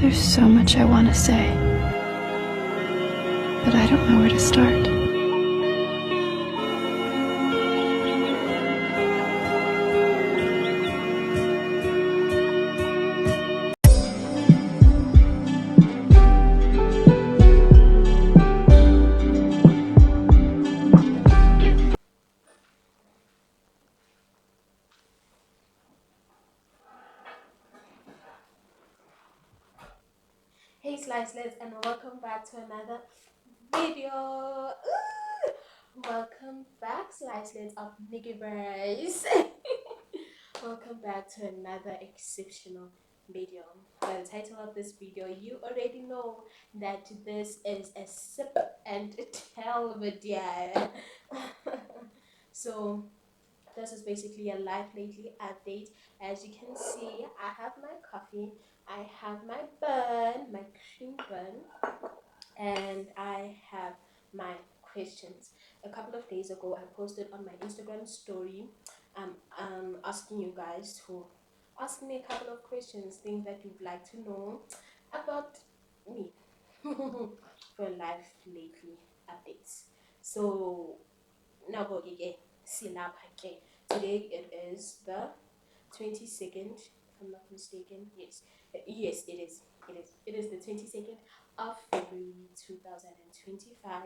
There's so much I want to say, but I don't know where to start. Hey Slicelets, and welcome back to another video. Welcome back Slicelets of Nikiwe. Welcome back to another exceptional video. By the title of this video, you already know that this is a sip and tell video. So this is basically a life lately update. As you can see, I have my coffee, I have my bun, my cream bun, and I have my questions. A couple of days ago, I posted on my Instagram story, asking you guys to ask me a couple of questions, things that you'd like to know about me for life lately updates. So now go again. Today it is the 22nd, if I'm not mistaken. Yes, it is. It is the 22nd of February 2025.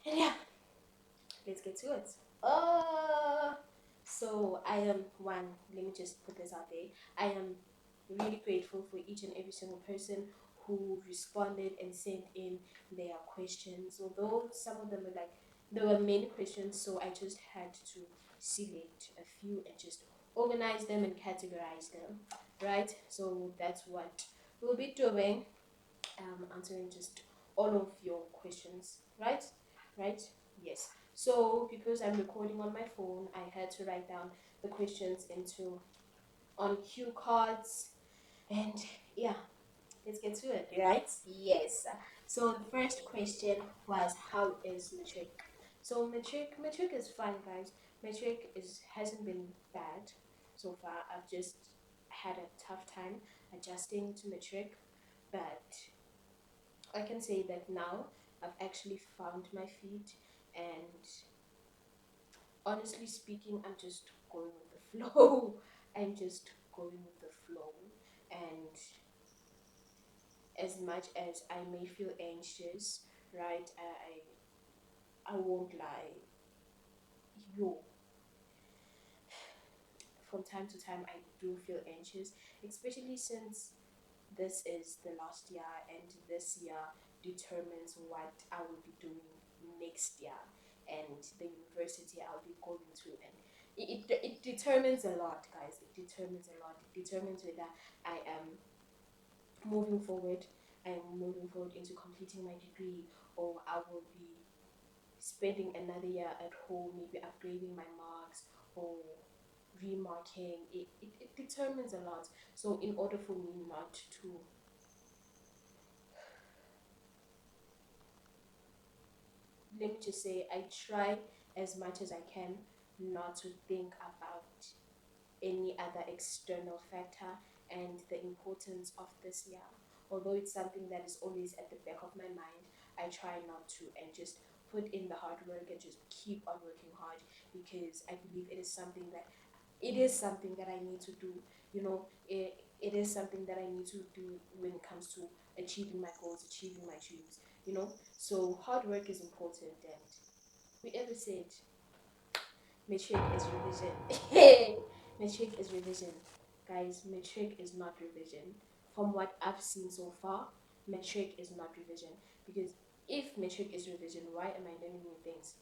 And yeah, let's get to it. So I am one. Let me just put this out there. I am really grateful for each and every single person who responded and sent in their questions. Although some of them were like, there were many questions, so I just had to select a few and just organize them and categorize them, right? So that's what we'll be doing, answering just all of your questions, right, yes. So because I'm recording on my phone, I had to write down the questions into on cue cards, and yeah, let's get to it, right? Yes. So the first question was, how is matric? So matric is fine, guys. Matric is hasn't been bad so far. I've just had a tough time adjusting to matric, but I can say that now I've actually found my feet, and honestly speaking, I'm just going with the flow. I'm just going with the flow, and as much as I may feel anxious, right? I won't lie. Yo, from time to time I do feel anxious, especially since this is the last year, and this year determines what I will be doing next year and the university I'll be going to, and it determines a lot, guys. It determines a lot. It determines whether I am moving forward I am moving forward into completing my degree, or I will be spending another year at home, maybe upgrading my marks or remarking. It determines a lot. So in order for me not to, let me just say, I try as much as I can not to think about any other external factor and the importance of this year. Although it's something that is always at the back of my mind, I try not to, and just put in the hard work and just keep on working hard, because I believe it is something that I need to do. It is something that I need to do when it comes to achieving my goals, achieving my dreams. So hard work is important, and whoever said matric is revision. Matric is revision. Guys, matric is not revision. From what I've seen so far, matric is not revision. Because if matric is revision, why am I learning new things?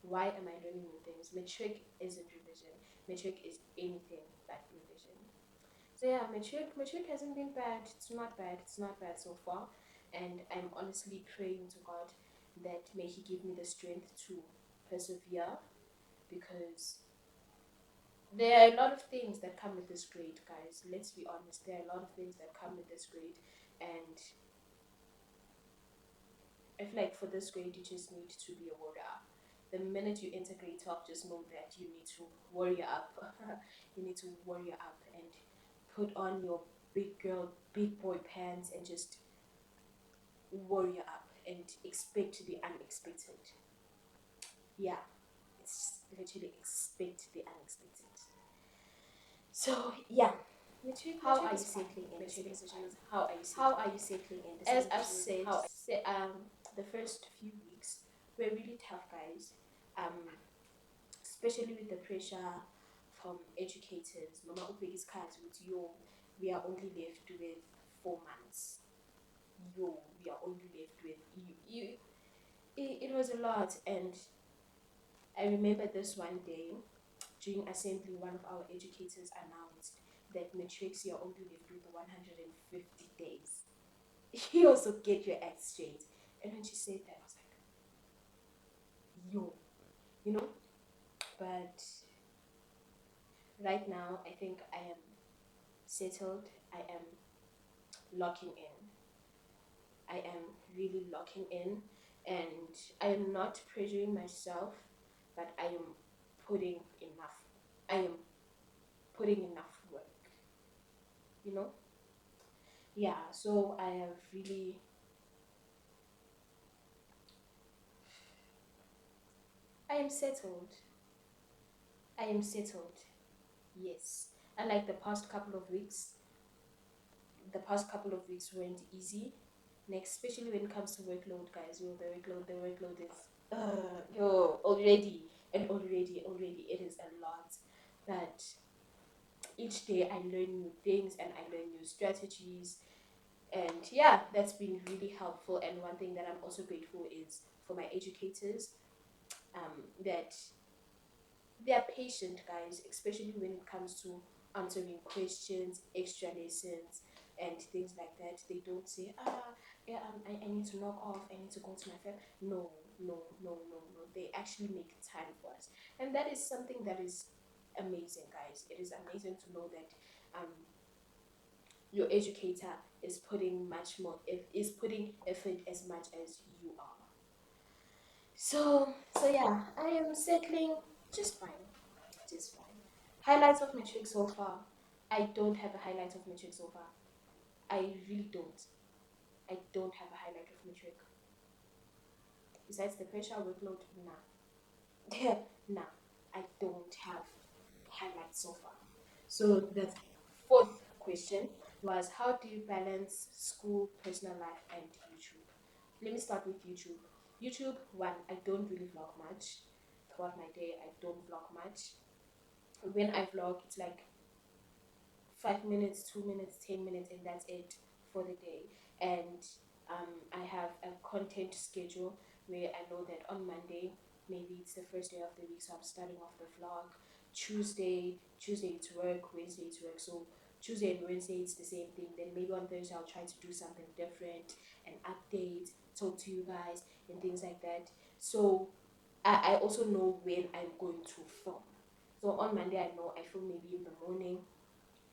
Why am I learning new things? Matric isn't revision. Matric is anything but revision. So yeah, matric hasn't been bad. It's not bad. It's not bad so far. And I'm honestly praying to God that may He give me the strength to persevere, because there are a lot of things that come with this grade, guys. Let's be honest. There are a lot of things that come with this grade, and I feel like for this grade, you just need to be a warrior. The minute you enter grade 12, just know that you need to warrior up. You need to warrior up and put on your big girl, big boy pants and just warrior up and expect the unexpected. Yeah, it's literally expect the unexpected. So yeah, how are you settling in? How are you settling in? As I've said, the first few weeks were really tough, guys. Especially with the pressure from educators. Mama Ubeki's cards with yo, we are only left with 4 months. Yo, we are only left with you. It was a lot, and I remember this one day during assembly, one of our educators announced that matrix you're only left with 150 days. You also get your act straight. And when she said that, I was like, yo, you know. But right now, I think I am settled. I am locking in. I am really locking in, and I am not pressuring myself, but I am putting enough. I am putting enough work. You know. Yeah. So I have really. I am settled. I am settled. Yes. Unlike the past couple of weeks weren't easy. Next, especially when it comes to workload, guys. Yo, the workload is yo already already it is a lot. But each day I learn new things and I learn new strategies, and yeah, that's been really helpful. And one thing that I'm also grateful is for my educators, that they are patient, guys, especially when it comes to answering questions, extra lessons, and things like that. They don't say, yeah, I need to knock off, I need to go to my friend. No, no. They actually make time for us. And that is something that is amazing, guys. It is amazing to know that your educator is putting much more, is putting effort as much as you are. So yeah, I am settling just fine. Just fine. Highlights of metric so far. I don't have a highlight of metric so far. I really don't. I don't have a highlight of metric. Besides the pressure workload, nah. Nah. I don't have highlights so far. So the fourth question was, how do you balance school, personal life, and YouTube? Let me start with YouTube. YouTube, one, I don't really vlog much. Throughout my day, I don't vlog much. When I vlog, it's like 5 minutes, 2 minutes, 10 minutes, and that's it for the day. And I have a content schedule where I know that on Monday, maybe it's the first day of the week, so I'm starting off the vlog. Tuesday it's work, Wednesday it's work. So Tuesday and Wednesday it's the same thing. Then maybe on Thursday I'll try to do something different, and update, talk to you guys, and things like that. So I also know when I'm going to film. So on Monday I know I film maybe in the morning.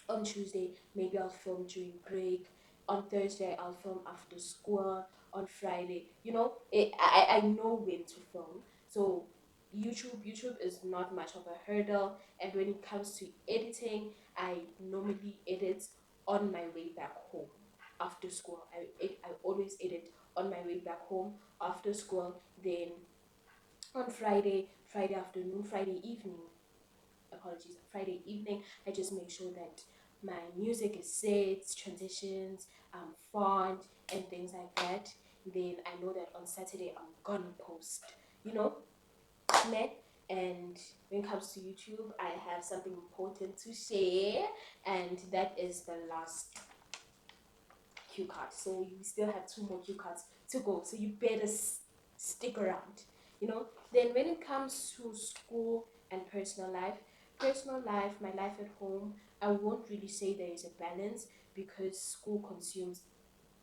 On Tuesday, maybe I'll film during break. On Thursday, I'll film after school. On Friday, I know when to film. So YouTube is not much of a hurdle. And when it comes to editing, I normally edit on my way back home after school. I always edit on my way back home after school. Then on Friday afternoon, Friday evening, apologies, Friday evening, I just make sure that my music is set, transitions, font, and things like that. Then I know that on Saturday I'm gonna post, you know, meh. And when it comes to YouTube, I have something important to share, and that is the last cue card. So you still have two more cue cards to go. So you better stick around. Then when it comes to school and personal life, my life at home, I won't really say there is a balance because school consumes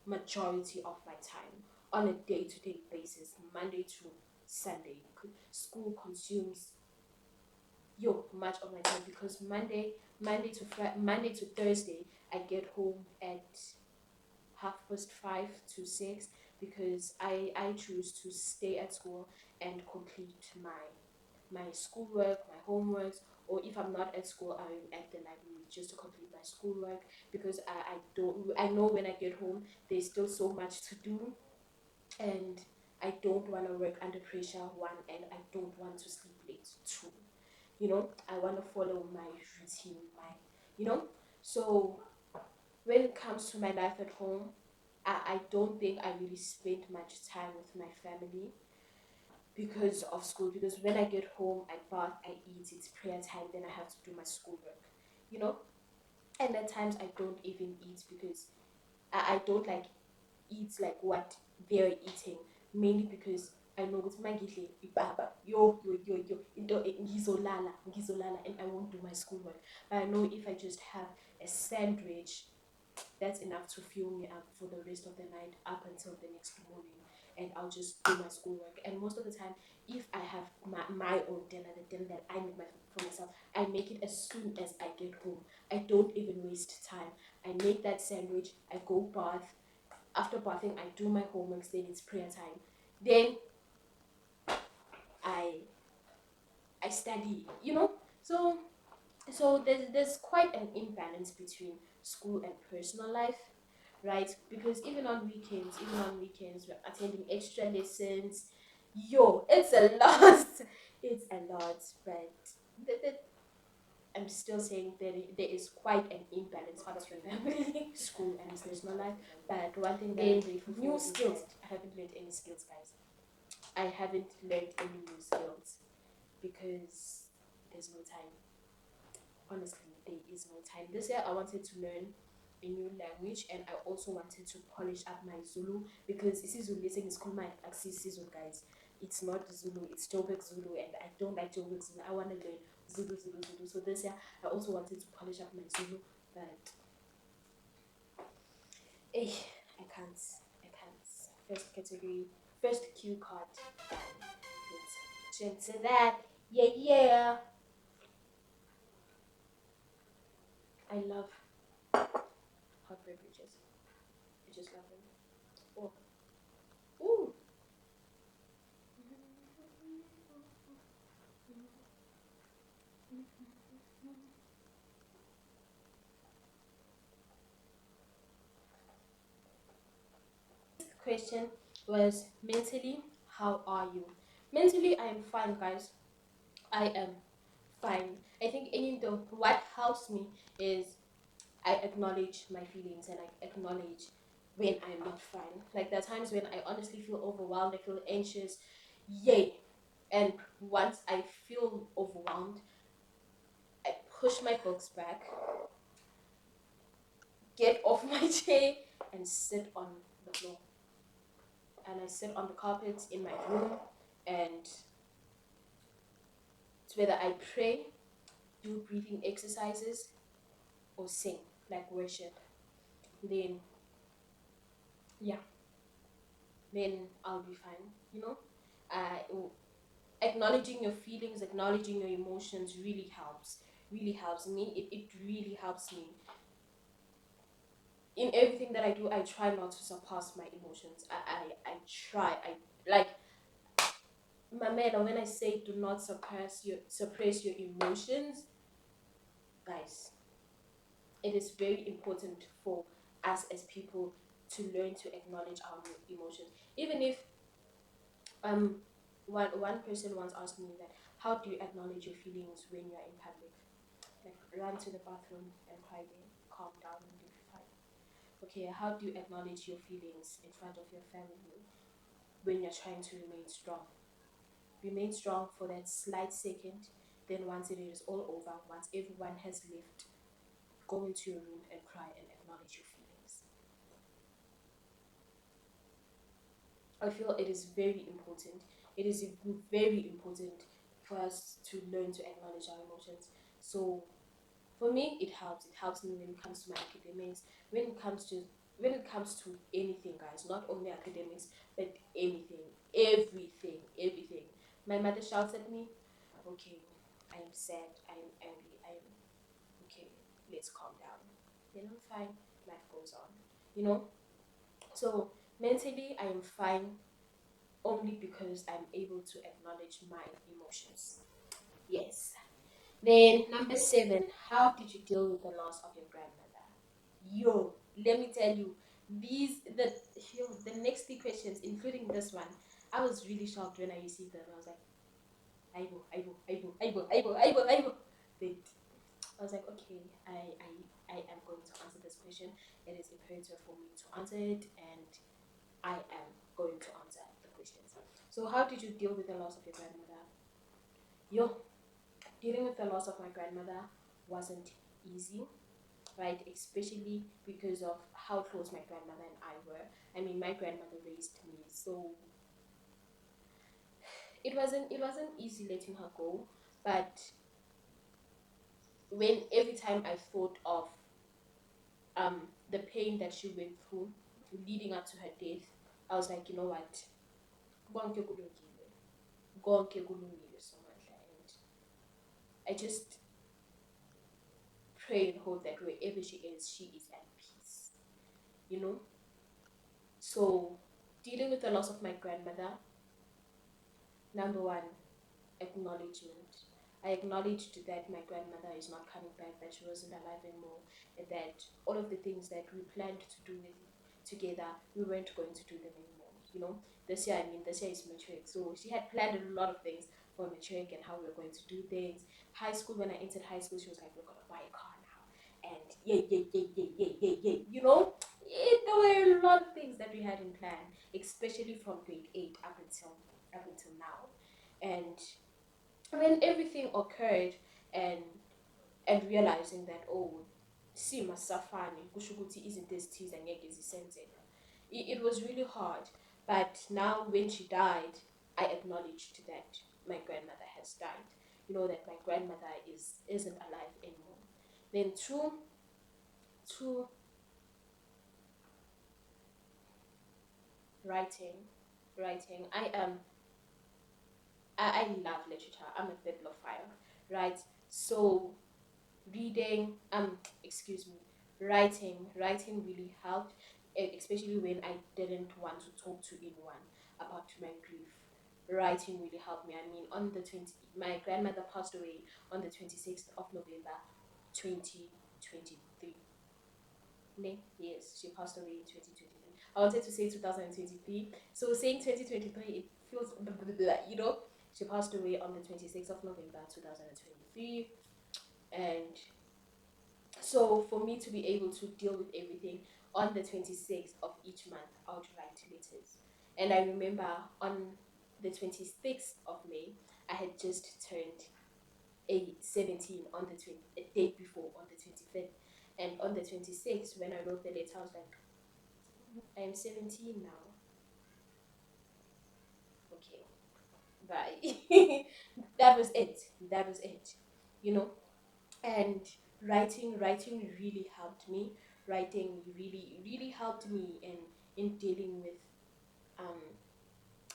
majority of my time on a day-to-day basis, Monday to Sunday. School consumes much of my time because Monday to Thursday, I get home at 5:30 to 6 because I choose to stay at school and complete my my schoolwork, my homeworks, or if I'm not at school, I'm at the library just to complete my schoolwork, because I know when I get home there's still so much to do, and I don't want to work under pressure, one, and I don't want to sleep late, two. I want to follow my routine, my, you know. So when it comes to my life at home, I don't think I really spend much time with my family because of school. Because when I get home, I bath, I eat, it's prayer time, then I have to do my schoolwork, you know. And at times I don't even eat because I don't like eat like what they're eating, mainly because I know it's mangidle ibaba yo into ngizolala and I won't do my schoolwork. But I know if I just have a sandwich, that's enough to fill me up for the rest of the night up until the next morning, and I'll just do my schoolwork. And most of the time, if I have my own dinner, the dinner that I make for myself, I make it as soon as I get home. I don't even waste time. I make that sandwich, I go bath. After bathing, I do my homeworks, then it's prayer time. Then I I study, So there's quite an imbalance between school and personal life, right? Because even on weekends we're attending extra lessons. Yo, it's a lot. It's a lot, but I'm still saying there is quite an imbalance between family, school, and personal life. But one thing that I'm grateful for new skills. I haven't learned any skills, guys. I haven't learned any new skills because there's no time. Honestly, there is no time. This year I wanted to learn a new language, and I also wanted to polish up my Zulu, because isiZulu listening is called my Axis Zulu, guys. It's not Zulu, it's Joburg Zulu, and I don't like Joburg Zulu. I want to learn Zulu. So this year I also wanted to polish up my Zulu, but eh, I can't. First category, first cue card done. Let's jump to that. Yeah. I love hot beverages. I just love them. Oh, ooh. Question was mentally, how are you? Mentally, I am fine, guys. I am fine. I think any though what helps me is I acknowledge my feelings, and I acknowledge when I'm not fine. Like there are times when I honestly feel overwhelmed, I feel anxious, yay. And once I feel overwhelmed, I push my books back, get off my chair, and sit on the floor. And I sit on the carpet in my room, and it's whether I pray, do breathing exercises, or sing, like worship. Then, yeah, then I'll be fine, Uh, Acknowledging your feelings, acknowledging your emotions really helps. Really helps me. It really helps me. In everything that I do, I try not to surpass my emotions. I try. I like Mamela, when I say do not suppress your emotions, guys, it is very important for us as people to learn to acknowledge our emotions. Even if one person once asked me that, how do you acknowledge your feelings when you're in public? Like run to the bathroom and cry there, calm down, and you'll be fine. Okay, how do you acknowledge your feelings in front of your family when you're trying to remain strong? Remain strong for that slight second. Then once it is all over, once everyone has left, go into your room and cry and acknowledge your feelings. I feel it is very important. It is very important for us to learn to acknowledge our emotions. So for me, it helps. It helps me when it comes to my academics, when it comes to anything, guys. Not only academics, but everything. My mother shouts at me. Okay, I am sad. I am angry. I am okay. Let's calm down. Then I'm fine. Life goes on. You know. So mentally, I am fine only because I'm able to acknowledge my emotions. Yes. Then number 7, how did you deal with the loss of your grandmother? Yo, let me tell you, the next 3 questions, including this one, I was really shocked when I received them. I was like, Aibo, Aibo, Aibo, Aibo, Aibo, Aibo, Aibo. Then I was like, okay, I am going to answer this question. It is imperative for me to answer it, and I am going to answer the questions. So, how did you deal with the loss of your grandmother? Yo, dealing with the loss of my grandmother wasn't easy, right? Especially because of how close my grandmother and I were. I mean, my grandmother raised me, so it wasn't easy letting her go. But when every time I thought of the pain that she went through leading up to her death, I was like, you know what, konke kulungile, konke kulungile, Somandla. And I just pray and hope that wherever she is at peace, you know. So dealing with the loss of my grandmother, number one, acknowledgement. I acknowledged that my grandmother is not coming back, that she wasn't alive anymore, and that all of the things that we planned to do together, we weren't going to do them anymore. You know, this year is matric, so she had planned a lot of things for matric and how we were going to do things. High school, when I entered high school, she was like, "We're gonna buy a car now," and yeah, yeah, yeah, yeah, yeah, yeah, yeah. You know, there were a lot of things that we had in plan, especially from grade 8 up until now, and when everything occurred, and realizing that, oh, sima safani kusho ukuthi izinto ezithize angeke zisenzeka, it was really hard. But now when she died, I acknowledged that my grandmother has died, that my grandmother isn't alive anymore. Then two, writing. I love literature. I'm a bibliophile, right? So reading, excuse me, writing really helped, especially when I didn't want to talk to anyone about my grief. Writing really helped me. I mean, my grandmother passed away on the 26th of November 2023. Yes, she passed away in 2023. I wanted to say 2023, so saying 2023, it feels she passed away on the 26th of November 2023. And so for me to be able to deal with everything on the 26th of each month, I would write letters. And I remember on the 26th of May, I had just turned a 17 on the a day before, on the 25th. And on the 26th, when I wrote the letter, I was like, I am 17 now. Okay, bye. That was it. That was it. You know, and writing really helped me. Writing really helped me in dealing with um,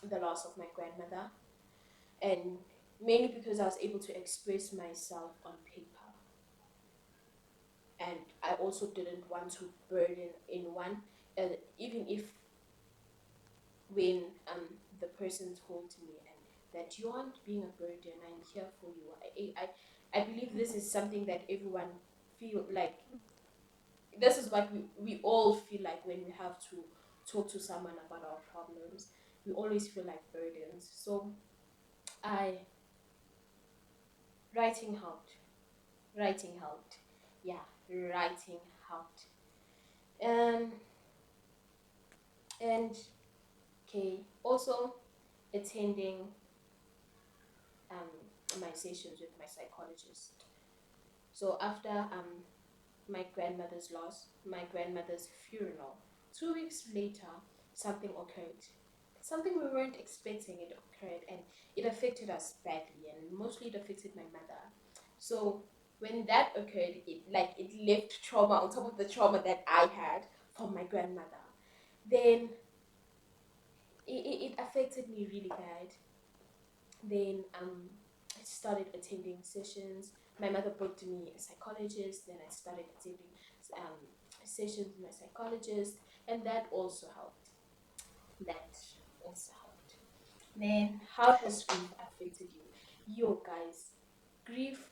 the loss of my grandmother, and mainly because I was able to express myself on paper, and I also didn't want to burden anyone, even if when the person told me and that you aren't being a burden, I'm here for you. I believe this is something that everyone feel like. This is what we all feel like when we have to talk to someone about our problems. We always feel like burdens. So I writing helped. Writing helped. Yeah, writing helped. Um and okay, also attending my sessions with my psychologist. So after my grandmother's loss, my grandmother's funeral, 2 weeks later, something occurred. Something we weren't expecting, it occurred, and it affected us badly, and mostly it affected my mother. So when that occurred, it left trauma on top of the trauma that I had from my grandmother. Then it affected me really bad. Then I started attending sessions. My mother booked me a psychologist. Then I started attending um, sessions with my psychologist, and that also helped. That also helped. Then how has grief affected you? Yo, guys. Grief,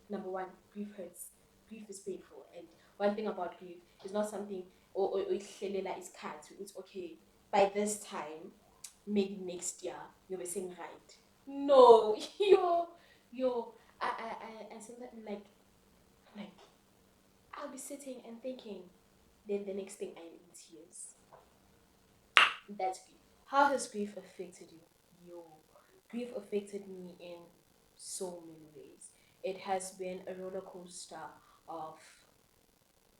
number one, grief hurts. Grief is painful, and one thing about grief is not something or ihlelela isikhathi. It's okay. By this time, maybe next year, you'll be saying right. No, yo, I sometimes like I'll be sitting and thinking. Then the next thing I'm in tears. That's grief. How has grief affected you? Yo, grief affected me in so many ways. It has been a roller coaster of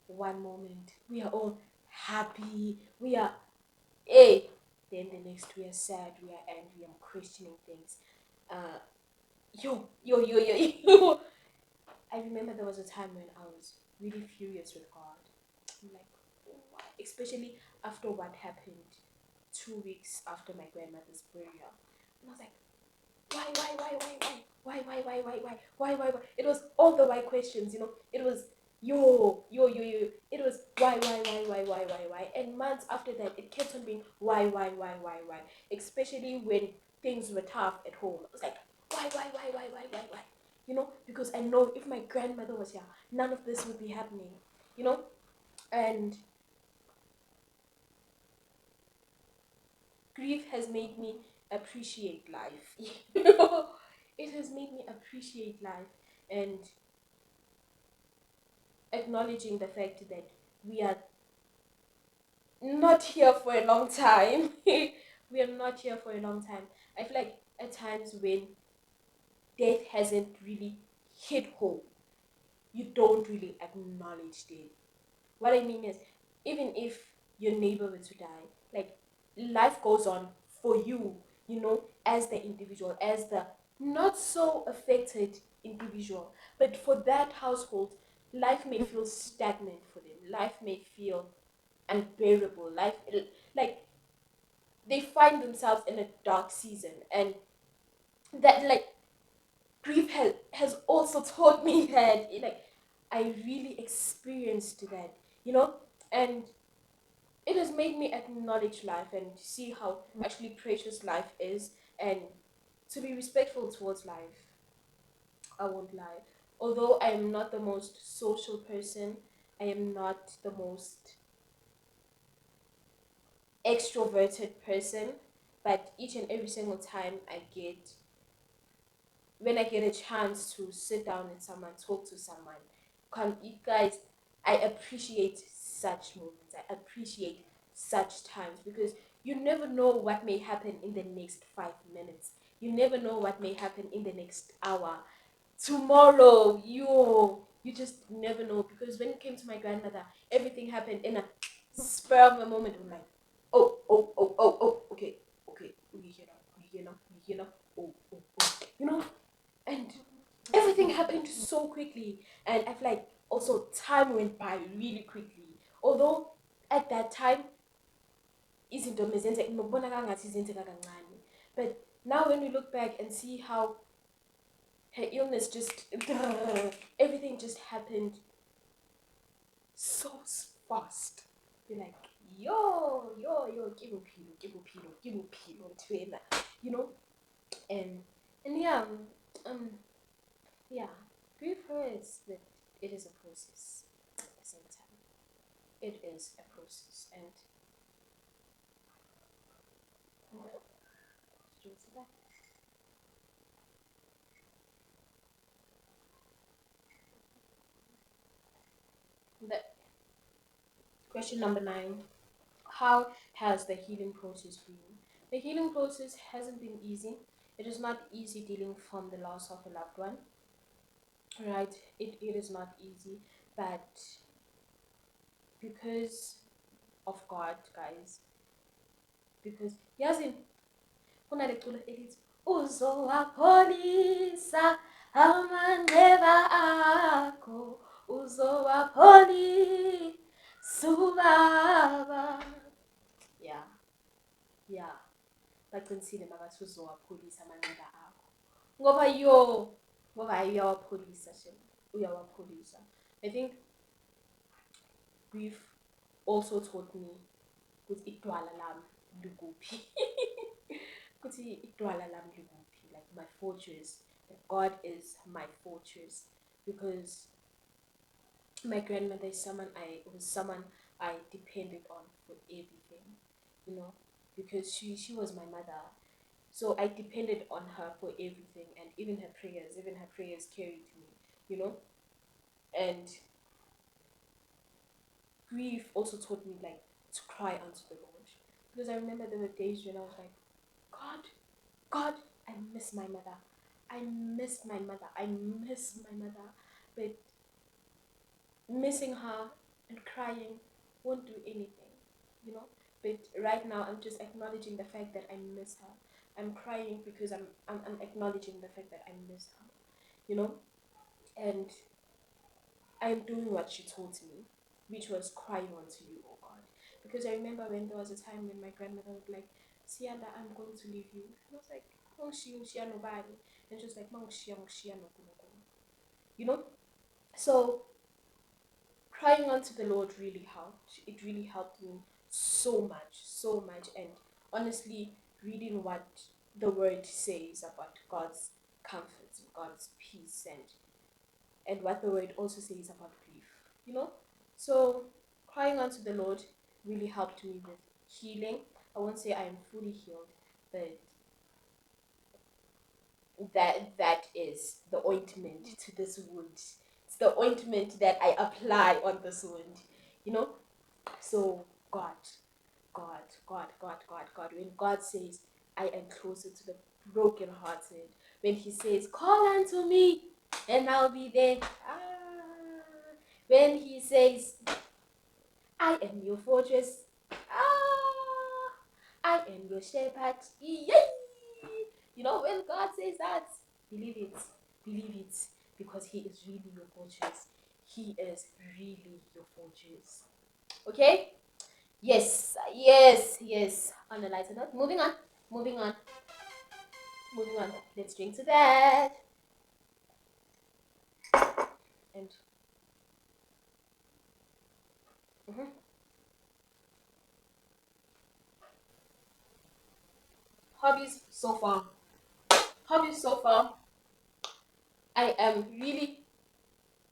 one moment we are all happy, we are hey, then the next we are sad, we are angry, I'm questioning things. Uh, yo. I remember there was a time when I was really furious with God. I'm like, why? Especially after what happened 2 weeks after my grandmother's burial. And I was like, why? It was all the why questions, It was yo. It was why. And months after that, it kept on being why. Especially when things were tough at home. I was like, why? Because I know if my grandmother was here, none of this would be happening, And grief has made me appreciate life. It has made me appreciate life and acknowledging the fact that we are not here for a long time. We are not here for a long time. I feel like at times when death hasn't really hit home, you don't really acknowledge death. What I mean is, even if your neighbor were to die, like life goes on for you, as the individual, as the not so affected individual. But for that household, life may feel stagnant for them. Life may feel unbearable. Like they find themselves in a dark season, and that like grief has also taught me that I really experienced that, and it has made me acknowledge life and see how actually precious life is and to be respectful towards life. I won't lie. Although I am not the most social person, I am not the most extroverted person, but each and every single time when I get a chance to sit down with someone, talk to someone, you guys, I appreciate such moments. I appreciate such times because you never know what may happen in the next 5 minutes. You never know what may happen in the next hour. Tomorrow, you just never know because when it came to my grandmother, everything happened in a spur of a moment. I'm like, oh, okay, we here now, oh, and everything happened so quickly, and I feel like also time went by really quickly. Although at that time izinto ngibona kangathi zenzeka kancane, but now when we look back and see how her illness just everything just happened so fast. You're like, yo, give me pilo, you know, and um, yeah, grief hurts, but it is a process at the same time. It is a process, and the question number 9: how has the healing process been? The healing process hasn't been easy. It is not easy dealing from the loss of a loved one, right? It is not easy, but because of God, guys, because yazi kunaleculo elithi uzowapholisa amanxeba akho, uzowapholisa ubaba. Yeah, baqinisile makathi uzowapholisa amanxeba akho ngoba uyawapholisa shema, uyawapholisa. I think grief also taught me ukuthi idwala lami likuphi. Ukuthi idwala lami likuphi, like my fortress, God is my fortress, because my grandmother is someone I depended on for everything, you know, because she was my mother. So I depended on her for everything, and even her prayers carried me, you know. And grief also taught me like to cry unto the Lord, because I remember there were days when I was like, God, God, I miss my mother. I miss my mother. I miss my mother. But missing her and crying won't do anything, you know. But right now, I'm just acknowledging the fact that I miss her. I'm crying because I'm acknowledging the fact that I miss her, you know. And I'm doing what she told me, which was crying unto you, oh God. Because I remember when there was a time when my grandmother would like, Siyanda, I'm going to leave you. And I was like, Mongshia nobody. And she was like, Mongshia no kuno. You know? So crying unto the Lord really helped. It really helped me so much, so much. And honestly, reading what the word says about God's comfort, God's peace, and what the word also says about grief, you know. So crying unto the Lord really helped me with healing. I won't say I am fully healed, but that is the ointment to this wound. It's the ointment that I apply on this wound, you know. So God, when God says I am closer to the brokenhearted, when he says call unto me and I'll be there, when he says I am your fortress, I am your shepherd, yay! You know, when God says that, believe it, believe it, because he is really your fortress. He is really your fortress. Okay. Yes. On a lighter note, moving on, moving on. Let's drink to that. And mhm. hobbies so far, hobbies so far. I am really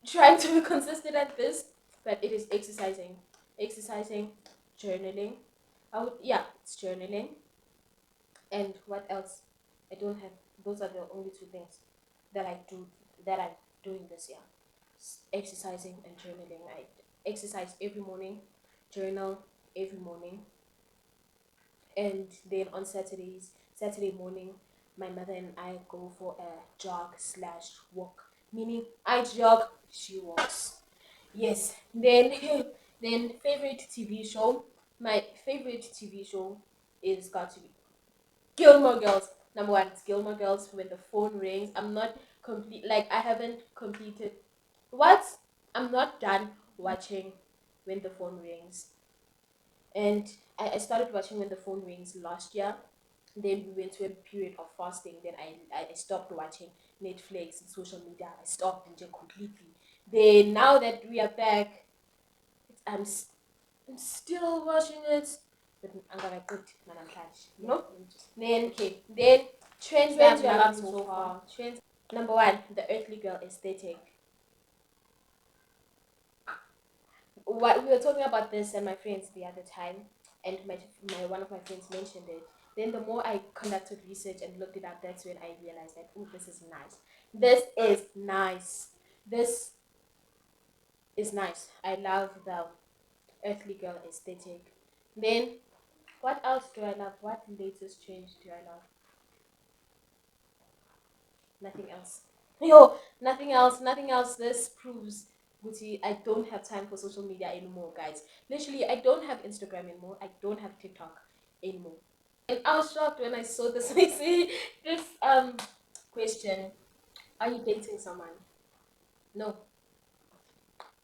trying to be consistent at this, but it is exercising, journaling. Yeah, it's journaling. And what else? I don't have. Those are the only two things that I do that I'm doing this year. Exercising and journaling. I exercise every morning, journal every morning, and then on Saturday morning, my mother and I go for a jog slash walk. Meaning I jog, she walks. Yes. Then then favorite TV show. My favorite TV show is got to be Gilmore Girls. Number one, it's Gilmore Girls. When the phone rings, I'm not complete. Like I haven't completed. What? I'm not done watching when the phone rings. And I started watching when the phone rings last year. Then we went to a period of fasting. Then I stopped watching Netflix and social media. I stopped and completely. Then now that we are back, I'm I'm still watching it. But I'm gonna put man, I'm trying, you know. Then okay, then trends that I'm loving so far. Trends. Number one, the earthly girl aesthetic. What we were talking about this and my friends the other time, and my one of my friends mentioned it. Then the more I conducted research and looked it up, that's when I realized that oh, this is nice. This is nice. This is nice. I love the earthly girl aesthetic. Then what else do I love? What latest change do I love? Nothing else. Yo, nothing else. This proves, Gucci, I don't have time for social media anymore, guys. Literally, I don't have Instagram anymore. I don't have TikTok anymore. And I was shocked when I saw this this question. Are you dating someone? No,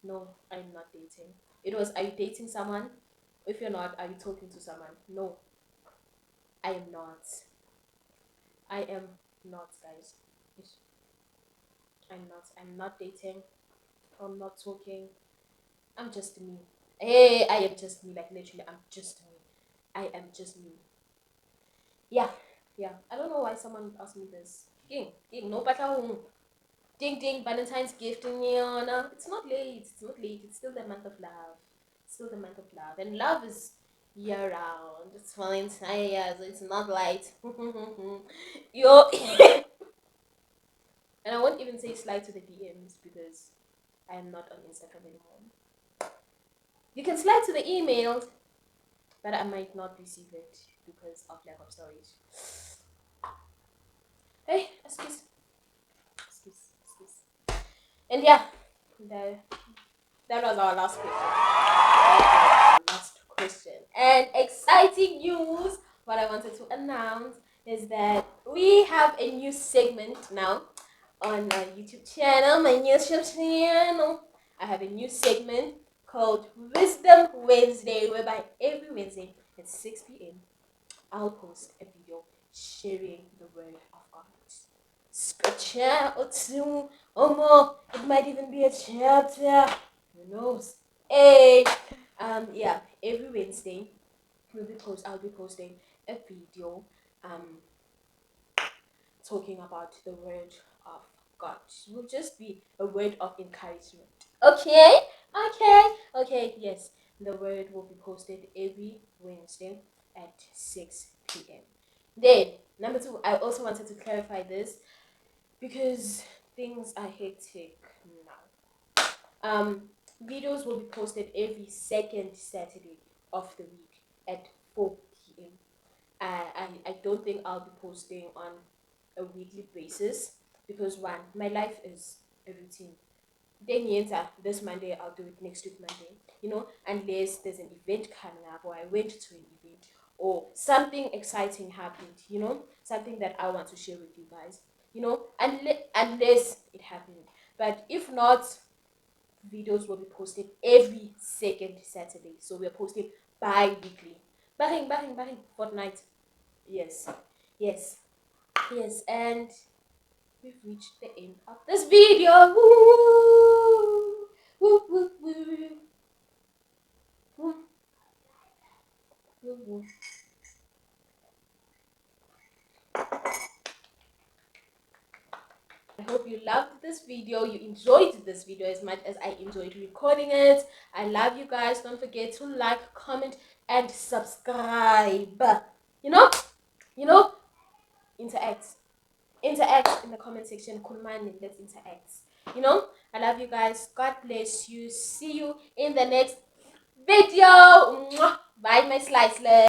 no, I'm not dating. It was, are you dating someone? If you're not, are you talking to someone? No, I am not. I am not, guys. I'm not. I'm not dating. I'm not talking. I'm just me. Hey, I am just me. Like literally, I'm just me. I am just me. Yeah, yeah. I don't know why someone asked me this. No patla ding ding Valentine's gift in here. No, it's not late. It's not late. It's still the month of love. Still the month of love. And love is year round. It's Valentine's year, so it's not light. Yo and I won't even say slide to the DMs because I am not on Instagram anymore. You can slide to the emails, but I might not receive it because of lack of storage. Hey, excuse. And yeah, that was our last question. And exciting news, what I wanted to announce is that we have a new segment now on my YouTube channel, I have a new segment called Wisdom Wednesday, whereby every Wednesday at 6 p.m. I'll post a video sharing the word of God. Scripture or two or more. It might even be a chapter. Who knows? Hey, yeah. Every Wednesday, I'll be posting a video, talking about the word of God. It will just be a word of encouragement. Okay. Yes, the word will be posted every Wednesday at 6 p.m. Then, number two, I also wanted to clarify this because things are hectic now. Videos will be posted every second Saturday of the week at 4 p.m. I don't think I'll be posting on a weekly basis because one, my life is a routine. Then this Monday, I'll do it next week Monday, unless there's an event coming up or I went to an event or something exciting happened, something that I want to share with you guys, unless it happened. But if not, videos will be posted every second Saturday. So we're posting bi-weekly. Bang, fortnight. Yes, yes, yes. And we've reached the end of this video. Woo! Woo, woo, woo. Woo, woo, woo. I hope you loved this video. You enjoyed this video as much as I enjoyed recording it. I love you guys. Don't forget to like, comment, and subscribe. You know, you know, interact. Interact in the comment section. Kunmani, let's interact. I love you guys. God bless you. See you in the next video. Mwah. Bye, my sliceless.